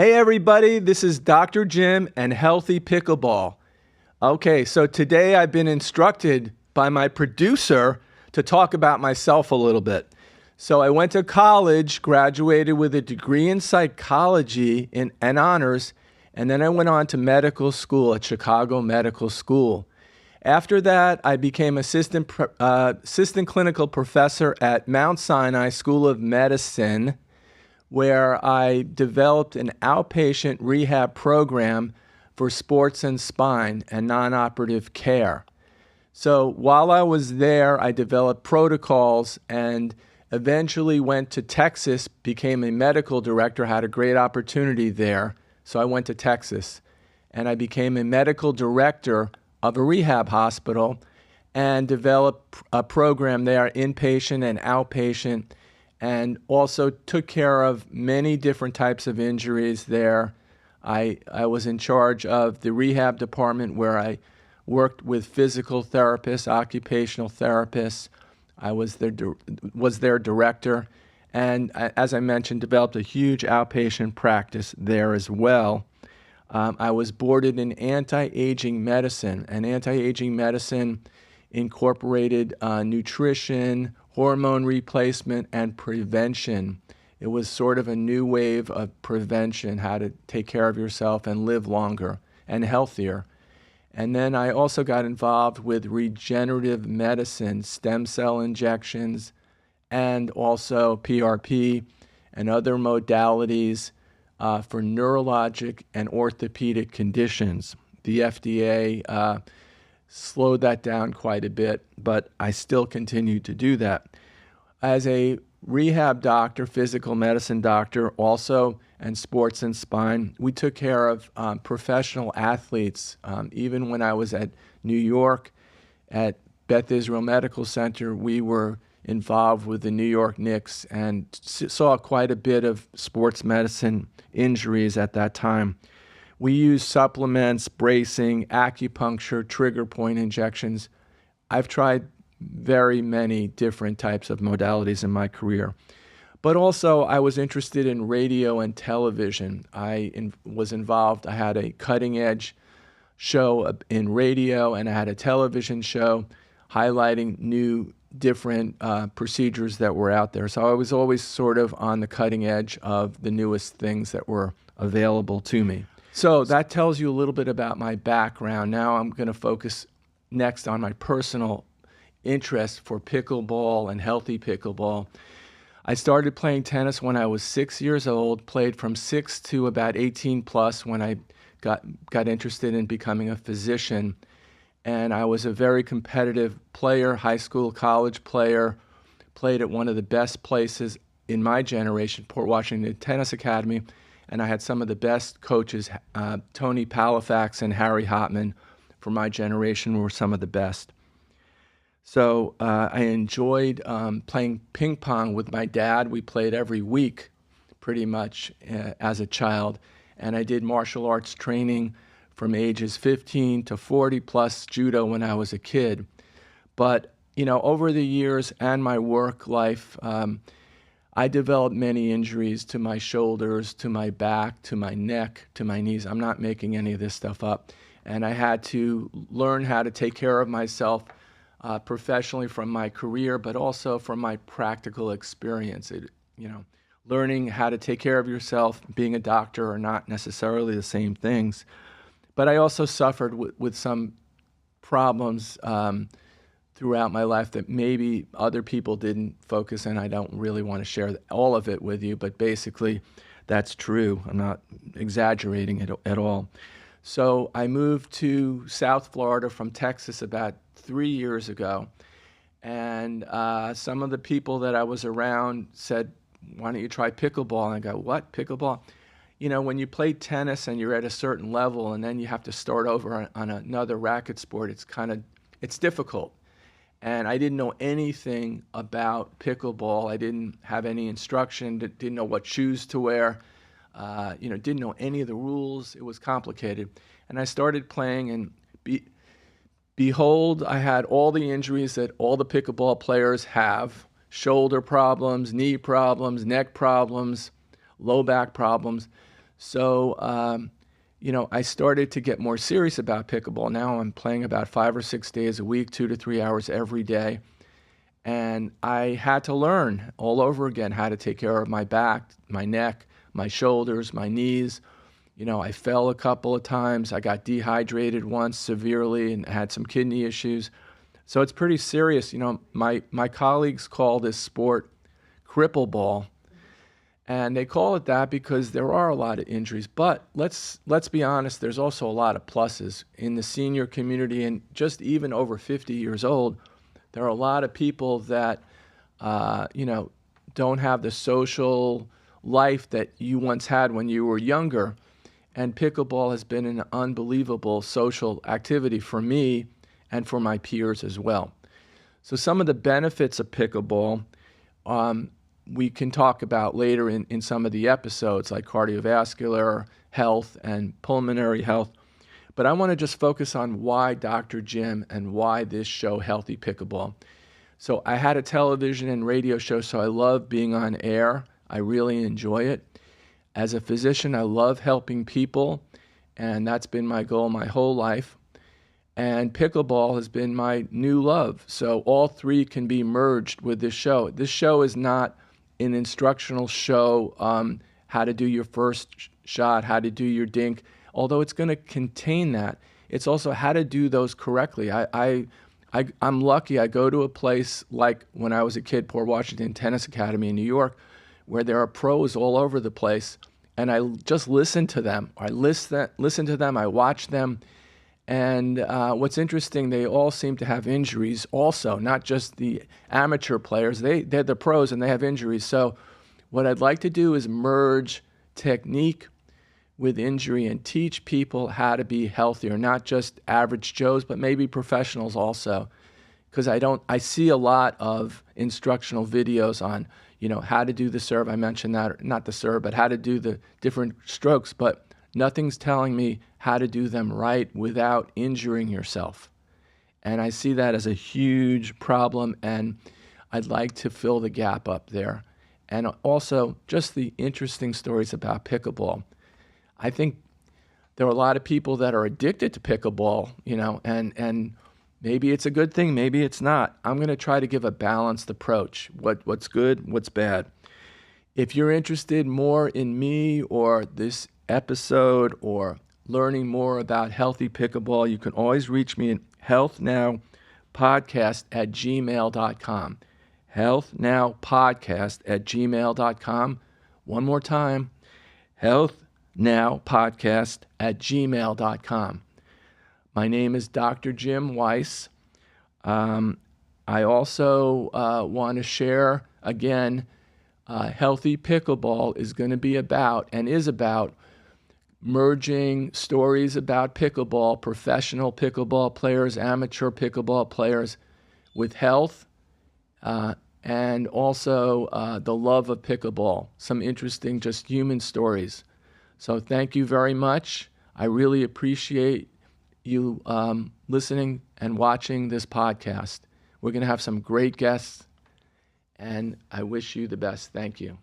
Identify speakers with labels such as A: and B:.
A: Hey everybody, this is Dr. Jim and Healthy Pickleball. Okay, so today I've been instructed by my producer to talk about myself a little bit. So I went to college, graduated with a degree in psychology and honors, and then I went on to medical school at Chicago Medical School. After that, I became assistant clinical professor at Mount Sinai School of Medicine, where I developed an outpatient rehab program for sports and spine and non-operative care. So while I was there, I developed protocols and eventually went to Texas, became a medical director, had a great opportunity there. So I went to Texas and I became a medical director of a rehab hospital and developed a program there, inpatient and outpatient, and also took care of many different types of injuries there. I was in charge of the rehab department where I worked with physical therapists, occupational therapists. I was their director, and as I mentioned, developed a huge outpatient practice there as well. I was boarded in anti-aging medicine, and anti-aging medicine incorporated nutrition, hormone replacement, and prevention. It was sort of a new wave of prevention, how to take care of yourself and live longer and healthier. And then I also got involved with regenerative medicine, stem cell injections, and also PRP and other modalities for neurologic and orthopedic conditions. The FDA slowed that down quite a bit, but I still continue to do that. As a rehab doctor, physical medicine doctor also, and sports and spine, we took care of professional athletes. Even when I was at New York at Beth Israel Medical Center, we were involved with the New York Knicks and saw quite a bit of sports medicine injuries at that time. We use supplements, bracing, acupuncture, trigger point injections. I've tried very many different types of modalities in my career. But also, I was interested in radio and television. I was involved. I had a cutting-edge show in radio, and I had a television show highlighting new, different procedures that were out there. So I was always sort of on the cutting edge of the newest things that were available to me. So that tells you a little bit about my background. Now I'm going to focus next on my personal interest for pickleball and healthy pickleball. I started playing tennis when I was 6 years old, played from 6 to about 18 plus when I got interested in becoming a physician. And I was a very competitive player, high school, college player, played at one of the best places in my generation, Port Washington Tennis Academy. And I had some of the best coaches, Tony Palafax and Harry Hopman for my generation were some of the best. So I enjoyed playing ping pong with my dad. We played every week pretty much as a child. And I did martial arts training from ages 15 to 40 plus judo when I was a kid. But, you know, over the years and my work life, I developed many injuries to my shoulders, to my back, to my neck, to my knees. I'm not making any of this stuff up. And I had to learn how to take care of myself professionally from my career, but also from my practical experience. Learning how to take care of yourself, being a doctor are not necessarily the same things. But I also suffered with some problems throughout my life that maybe other people didn't focus on. I don't really want to share all of it with you, but basically that's true. I'm not exaggerating it at all. So I moved to South Florida from Texas about 3 years ago, and some of the people that I was around said, why don't you try pickleball? And I go, what, pickleball? You know, when you play tennis and you're at a certain level and then you have to start over on another racket sport, it's difficult. And I didn't know anything about pickleball. I didn't have any instruction, didn't know what shoes to wear, didn't know any of the rules. It was complicated. And I started playing, and behold, I had all the injuries that all the pickleball players have: shoulder problems, knee problems, neck problems, low back problems. So, I started to get more serious about pickleball. Now I'm playing about 5 or 6 days a week, 2 to 3 hours every day. And I had to learn all over again how to take care of my back, my neck, my shoulders, my knees. I fell a couple of times. I got dehydrated once severely and had some kidney issues. So it's pretty serious. My colleagues call this sport cripple ball. And they call it that because there are a lot of injuries. But let's be honest, there's also a lot of pluses. In the senior community and just even over 50 years old, there are a lot of people that, don't have the social life that you once had when you were younger. And pickleball has been an unbelievable social activity for me and for my peers as well. So some of the benefits of pickleball, we can talk about later in some of the episodes, like cardiovascular health and pulmonary health. But I want to just focus on why Dr. Jim and why this show, Healthy Pickleball. So I had a television and radio show, so I love being on air. I really enjoy it. As a physician, I love helping people, and that's been my goal my whole life. And pickleball has been my new love. So all three can be merged with this show. This show is not an instructional show, how to do your first shot, how to do your dink, although it's going to contain that. It's also how to do those correctly. I'm lucky. I go to a place like when I was a kid, Port Washington Tennis Academy in New York, where there are pros all over the place, and I just listen to them. I listen to them. I watch them. And what's interesting, they all seem to have injuries also, not just the amateur players. They're the pros and they have injuries. So what I'd like to do is merge technique with injury and teach people how to be healthier, not just average Joes, but maybe professionals also. Because I see a lot of instructional videos on, how to do the serve. I mentioned that, not the serve, but how to do the different strokes. But nothing's telling me how to do them right without injuring yourself. And I see that as a huge problem, and I'd like to fill the gap up there. And also, just the interesting stories about pickleball. I think there are a lot of people that are addicted to pickleball, and maybe it's a good thing, maybe it's not. I'm going to try to give a balanced approach, what's good, what's bad. If you're interested more in me or this episode or learning more about healthy pickleball, you can always reach me at healthnowpodcast@gmail.com. healthnowpodcast@gmail.com. One more time, healthnowpodcast@gmail.com. My name is Dr. Jim Weiss. I also want to share, again, Healthy Pickleball is going to be about and is about merging stories about pickleball, professional pickleball players, amateur pickleball players, with health and also the love of pickleball. Some interesting, just human stories. So thank you very much. I really appreciate you listening and watching this podcast. We're going to have some great guests, and I wish you the best. Thank you.